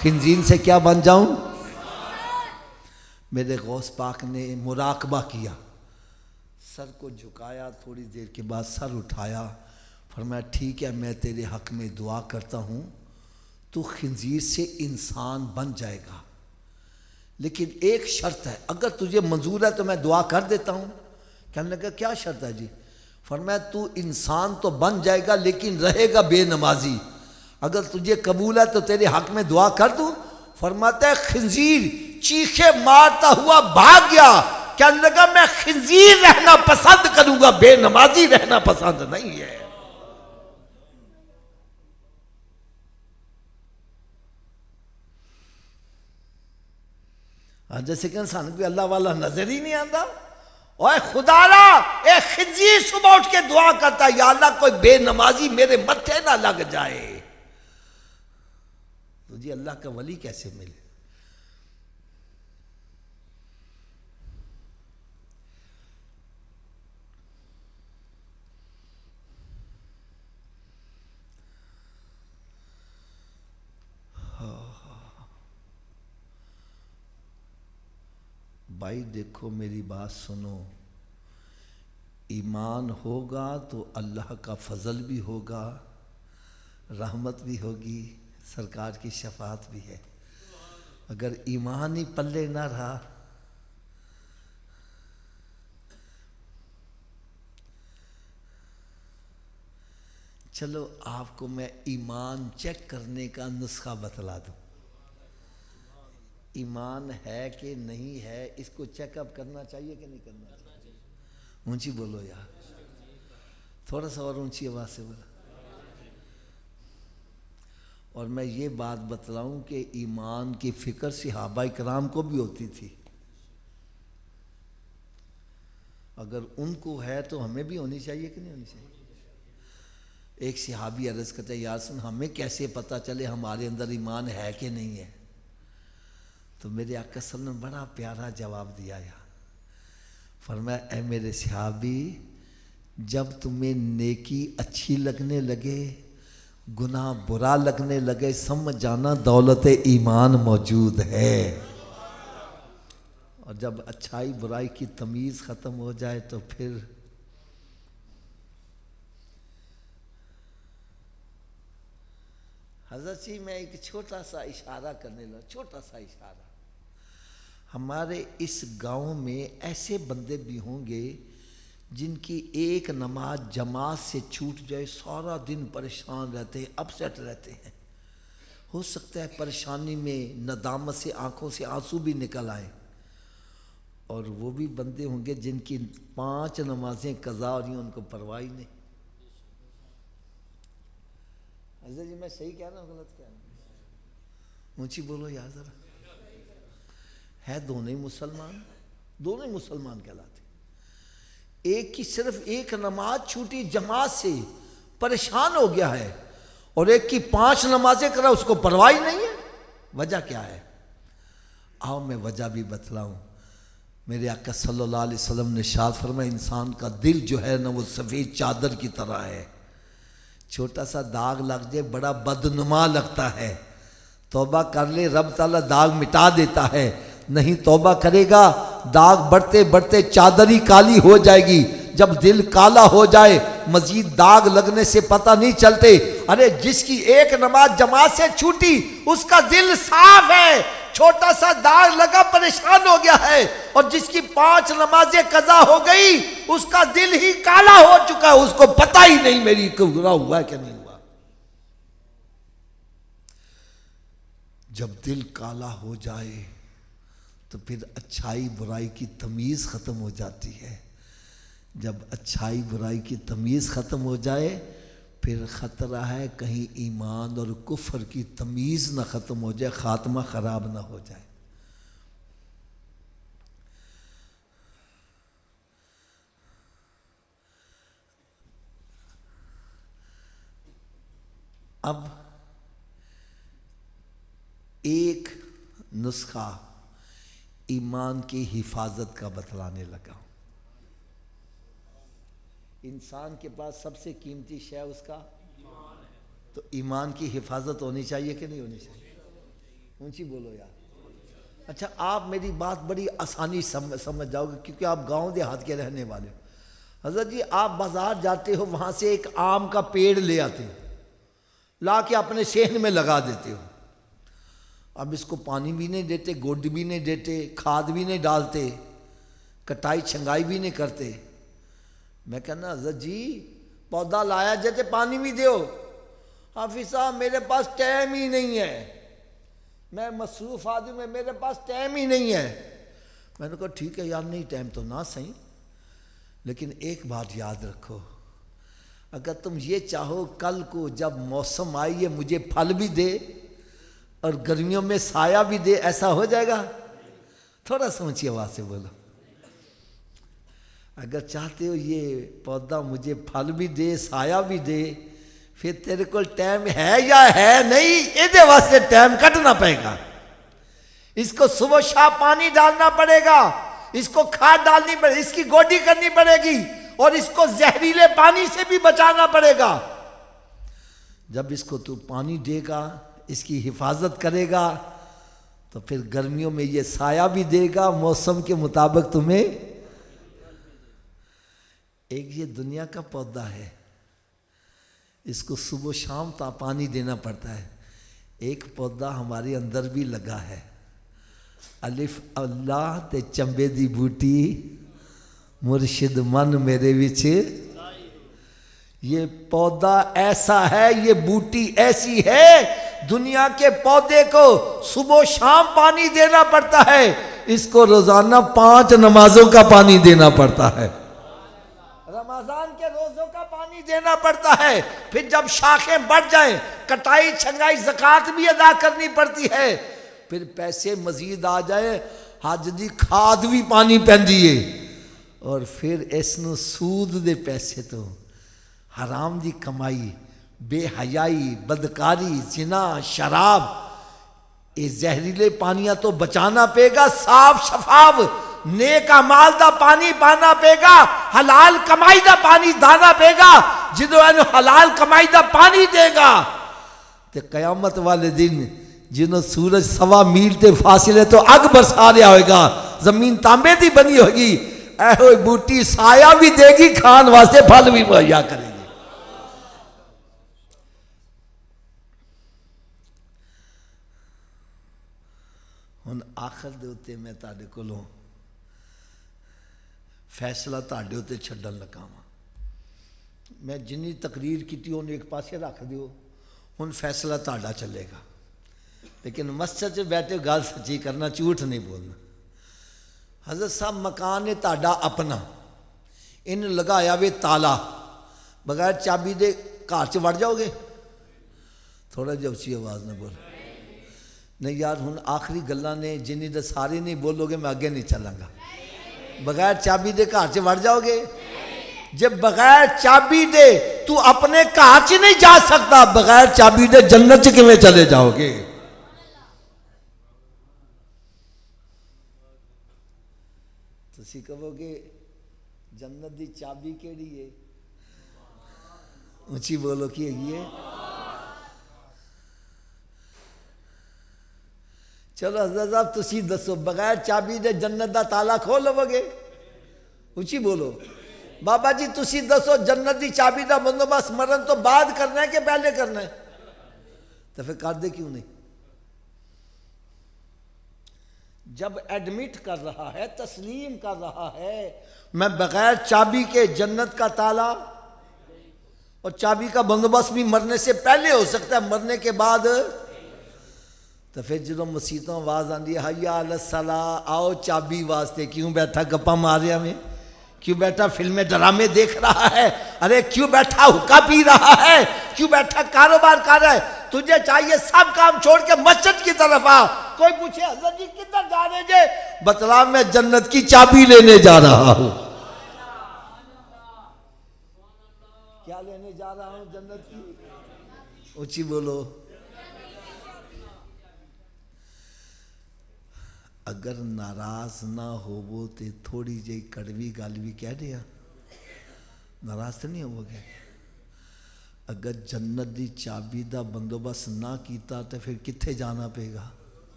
خنزیر سے کیا بن جاؤں؟ میرے غوث پاک نے مراقبہ کیا, سر کو جھکایا, تھوڑی دیر کے بعد سر اٹھایا, فرمایا ٹھیک ہے میں تیرے حق میں دعا کرتا ہوں, تو خنزیر سے انسان بن جائے گا, لیکن ایک شرط ہے, اگر تجھے منظور ہے تو میں دعا کر دیتا ہوں. کہنے لگا کیا شرط ہے جی؟ فرمایا تو انسان تو بن جائے گا لیکن رہے گا بے نمازی, اگر تجھے قبول ہے تو تیرے حق میں دعا کر دوں. فرماتا ہے خنزیر چیخے مارتا ہوا بھاگ گیا, کہنے لگا میں خنزیر رہنا پسند کروں گا, بے نمازی رہنا پسند نہیں ہے. جیسے کہ انسان کوئی اللہ والا نظر ہی نہیں آتا. اوے خدا را ایک خنزیر صبح اٹھ کے دعا کرتا ہے یا اللہ کوئی بے نمازی میرے متھے نہ لگ جائے. تو جی اللہ کا ولی کیسے ملے؟ بھائی دیکھو میری بات سنو, ایمان ہوگا تو اللہ کا فضل بھی ہوگا, رحمت بھی ہوگی, سرکار کی شفاعت بھی ہے. اگر ایمان ہی پلے نہ رہا چلو آپ کو میں ایمان چیک کرنے کا نسخہ بتلا دوں. ایمان ہے کہ نہیں ہے اس کو چیک اپ کرنا چاہیے کہ نہیں کرنا چاہیے؟ اونچی بولو یار, تھوڑا سا اور اونچی آواز سے بولو. اور میں یہ بات بتلاؤں کہ ایمان کی فکر صحابہ کرام کو بھی ہوتی تھی, اگر ان کو ہے تو ہمیں بھی ہونی چاہیے کہ نہیں ہونی چاہیے. ایک صحابی عرض کرتے ہیں یا سن ہمیں کیسے پتہ چلے ہمارے اندر ایمان ہے کہ نہیں ہے؟ تو میرے آقا صلی اللہ علیہ وسلم نے بڑا پیارا جواب دیا یا فرمایا اے میرے صحابی, جب تمہیں نیکی اچھی لگنے لگے گناہ برا لگنے لگے سمجھ جانا دولت ایمان موجود ہے, اور جب اچھائی برائی کی تمیز ختم ہو جائے تو پھر حضرت جی میں ایک چھوٹا سا اشارہ کرنے لگا, چھوٹا سا اشارہ. ہمارے اس گاؤں میں ایسے بندے بھی ہوں گے جن کی ایک نماز جماعت سے چھوٹ جائے سارا دن پریشان رہتے ہیں, اپسیٹ رہتے ہیں. ہو سکتا ہے پریشانی میں ندامت سے آنکھوں سے آنسو بھی نکل آئے. اور وہ بھی بندے ہوں گے جن کی 5 نمازیں قضا ہو رہی ہیں ان کو پرواہ نہیں. حضرت جی میں صحیح کہہ رہا ہوں غلط کہہ رہا ہوں؟ اونچی بولو یار ذرا. ہے دونوں ہی مسلمان, دونوں ہی مسلمان کہلاتے. ایک کی صرف ایک نماز چھوٹی جماعت سے پریشان ہو گیا ہے, اور ایک کی 5 نمازیں کرا اس کو پرواہ نہیں ہے. وجہ کیا ہے؟ آؤ میں وجہ بھی بتلاؤں. میرے آقا صلی اللہ علیہ وسلم نے ارشاد فرمایا انسان کا دل جو ہے نا وہ سفید چادر کی طرح ہے. چھوٹا سا داغ لگ جائے بڑا بدنما لگتا ہے. توبہ کر لے رب تعالیٰ داغ مٹا دیتا ہے. نہیں توبہ کرے گا داغ بڑھتے بڑھتے چادر ہی کالی ہو جائے گی. جب دل کالا ہو جائے مزید داغ لگنے سے پتہ نہیں چلتے. ارے جس کی ایک نماز جماعت سے چھوٹی اس کا دل صاف ہے, چھوٹا سا داغ لگا پریشان ہو گیا ہے. اور جس کی 5 نمازیں قضا ہو گئی اس کا دل ہی کالا ہو چکا ہے, اس کو پتہ ہی نہیں میری گناہ ہوا ہے کہ نہیں ہوا. جب دل کالا ہو جائے تو پھر اچھائی برائی کی تمیز ختم ہو جاتی ہے. جب اچھائی برائی کی تمیز ختم ہو جائے پھر خطرہ ہے کہیں ایمان اور کفر کی تمیز نہ ختم ہو جائے, خاتمہ خراب نہ ہو جائے. اب ایک نسخہ ایمان کی حفاظت کا بتلانے لگا. انسان کے پاس سب سے قیمتی شے اس کا ایمان ہے, تو ایمان کی حفاظت ہونی چاہیے کہ نہیں ہونی چاہیے؟ اونچی بولو یار. اچھا آپ میری بات بڑی آسانی سمجھ جاؤ گے کیونکہ آپ گاؤں دیہات کے رہنے والے ہو. حضرت جی آپ بازار جاتے ہو, وہاں سے ایک آم کا پیڑ لے آتے ہو, لا کے اپنے صحن میں لگا دیتے ہو. اب اس کو پانی بھی نہیں دیتے, گوڈ بھی نہیں دیتے, کھاد بھی نہیں ڈالتے, کٹائی چھنگائی بھی نہیں کرتے. میں کہنا حضرت جی پودا لایا جاتے پانی بھی دیو. حافظ صاحب میرے پاس ٹائم ہی نہیں ہے, میں مصروف آدمی, میرے پاس ٹائم ہی نہیں ہے. میں نے کہا ٹھیک ہے یار, نہیں ٹائم تو نہ صحیح, لیکن ایک بات یاد رکھو, اگر تم یہ چاہو کل کو جب موسم آئیے مجھے پھل بھی دے اور گرمیوں میں سایہ بھی دے, ایسا ہو جائے گا؟ تھوڑا سمجھیے, آواز سے بولو. اگر چاہتے ہو یہ پودا مجھے پھل بھی دے سایہ بھی دے, پھر تیرے کو ٹائم ہے یا ہے نہیں, یہ واسطے ٹائم کٹنا پڑے گا. اس کو صبح شام پانی ڈالنا پڑے گا, اس کو کھاد ڈالنی پڑے گی, اس کی گوڈی کرنی پڑے گی, اور اس کو زہریلے پانی سے بھی بچانا پڑے گا. جب اس کو تو پانی دے گا, اس کی حفاظت کرے گا, تو پھر گرمیوں میں یہ سایہ بھی دے گا, موسم کے مطابق تمہیں. ایک یہ دنیا کا پودا ہے, اس کو صبح شام تا پانی دینا پڑتا ہے. ایک پودا ہمارے اندر بھی لگا ہے, الف اللہ تے چمبے دی بوٹی مرشد من میرے وچ. یہ پودا ایسا ہے, یہ بوٹی ایسی ہے, دنیا کے پودے کو صبح و شام پانی دینا پڑتا ہے, اس کو روزانہ 5 نمازوں کا پانی دینا پڑتا ہے, رمضان کے روزوں کا پانی دینا پڑتا ہے. پھر جب شاخیں بڑھ جائیں کٹائی چھنگائی زکوٰۃ بھی ادا کرنی پڑتی ہے. پھر پیسے مزید آ جائیں حج دی کھاد بھی پانی پیندی ہے, اور پھر اس نو سود دے پیسے تو حرام دی کمائی, بے حیائی, بدکاری, زنا, شراب, یہ زہریلے پانیاں تو بچانا پے گا. صاف شفاف نیک اعمال دا پانی پانا پے گا, حلال کمائی دا پانی دانا پے گا. جدو اینو حلال کمائی دا پانی دے گا تے قیامت والے دن جنہوں سورج 1.25 میل تے فاصلے تو اگ برسا رہا ہوئے گا, زمین تانبے دی بنی ہوگی, اے ہوئی بوٹی سایہ بھی دے گی, کھان واسطے پھل بھی مہیا کرے گی. ہن آخر دے اوتے میں تہاڈے کولوں فیصلہ تہاڈے اوتے چھڈن لگا ہاں. میں جنی تقریر کیتی انہوں ایک پاسے رکھ دیو, ہن فیصلہ تہاڈا چلے گا, لیکن مسجد سے بیٹھے گل سچی کرنا, جھوٹ نہیں بولنا. حضرت صاحب مکان ہے تہاڈا اپنا, ان لگایا وے تالا, بغیر چابی دے گھر چ وڑ جاؤ گے؟ تھوڑا جہا اچھی آواز نہ بول. نہیں یار ہن آخری گلاں نے, جنی دے سارے نہیں بولو گے میں اگے نہیں چلاں گا. بغیر چابی دے گھر چ وڑ جاؤ گے؟ جب بغیر چابی دے تو اپنے گھر چ نہیں جا سکتا، بغیر چابی دے جنت چ کیویں چلے جاؤ گے؟ تسی کہو گے جنت دی چابی کیڑی ہے؟ اونچی بولو کی ہے؟ چلو حضرت صاحب تسی دسو بغیر چابی دے جنت دا تالا کھول لو گے؟ اونچی بولو بابا جی تسی دسو جنت دی چابی دا بندوبست مرن تو بعد کرنا ہے کہ پہلے کرنا ہے؟ تو پھر کر دے کیوں نہیں؟ جب ایڈمٹ کر رہا ہے، تسلیم کر رہا ہے میں بغیر چابی کے جنت کا تالا، اور چابی کا بندوبست بھی مرنے سے پہلے ہو سکتا ہے، مرنے کے بعد تو پھر جدوں مسیتوں آواز آندی ہے حی علی الصلاۃ، آؤ چابی واسطے، کیوں بیٹھا گپا ماریا میں؟ کیوں بیٹھا فلمیں ڈرامے دیکھ رہا ہے؟ ارے کیوں بیٹھا حقہ پی رہا ہے؟ کیوں بیٹھا کاروبار کر رہا ہے؟ تجھے چاہیے سب کام چھوڑ کے مسجد کی طرف آ۔ کوئی پوچھے حضرت جی کدھر جا رہے جے؟ بتلا میں جنت کی چابی لینے جا رہا ہوں۔ کیا لینے جا رہا ہوں؟ جنت کی۔ اونچی بولو۔ اگر ناراض نہ ہوو تے تھوڑی جی کڑوی گل بھی کہہ دیا، ناراض تو نہیں ہوو گے؟ اگر جنت دی چابی دا بندوبست نہ کیتا تو پھر کتھے جانا پے گا؟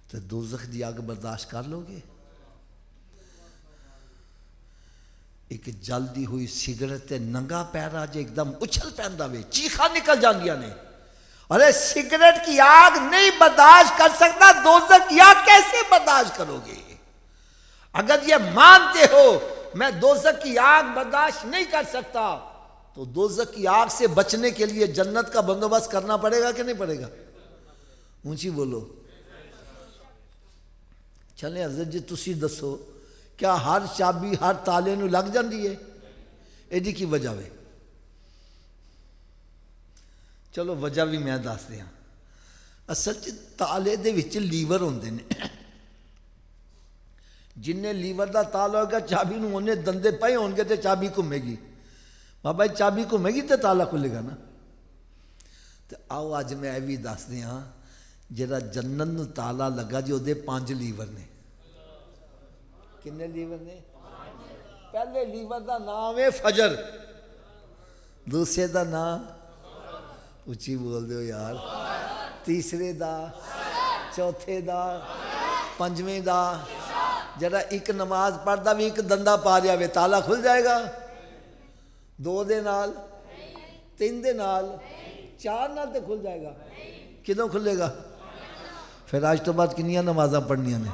تو دوزخ دی آگ برداشت کر لو گے؟ ایک جلدی ہوئی سگریٹ ننگا پیرا جے ایک دم اچھل پہندا وے، چیخاں نکل جاندیاں نے۔ ارے سگریٹ کی آگ نہیں برداشت کر سکتا، دوزخ کی آگ کیسے برداشت کرو گے؟ اگر یہ مانتے ہو میں دوزخ کی آگ برداشت نہیں کر سکتا تو دوزخ کی آگ سے بچنے کے لیے جنت کا بندوبست کرنا پڑے گا کہ نہیں پڑے گا؟ اونچی بولو۔ چلیں حضرت جی تسی دسو کیا ہر چابی ہر تالے نو لگ جاندی ہے؟ ایدی کی وجہ ہے؟ چلو وجہ بھی میں دس دیا۔ اصل تالے دے وچ لیور ہوندے نے، جن لیور دا تالا ہوگا چابی نو انہیں دندے پائے ہون گے تے چابی گھومے گی۔ بابا چابی گھومے گی تے تالا کھلے گا نا۔ تو آؤ اج میں بھی دس دیا جڑا جنت نو تالا لگا جی وہ 5 لیور نے۔ کنے لیور نے؟ پہلے لیور دا نام ہے فجر، دوسرے دا نام اچھی بول دیو یار، تیسرے دا، چوتھے دا، پنجویں دا۔ جڑا ایک نماز پڑھدا بھی ایک دندہ پا رہا وے تالا کھل جائے گا؟ 2 دے نال، 3 دے نال، 4 نال تے کھل جائے گا؟ کدوں کھلے گا؟ پھر آج تو بعد کنیاں نمازاں پڑھنیاں نے؟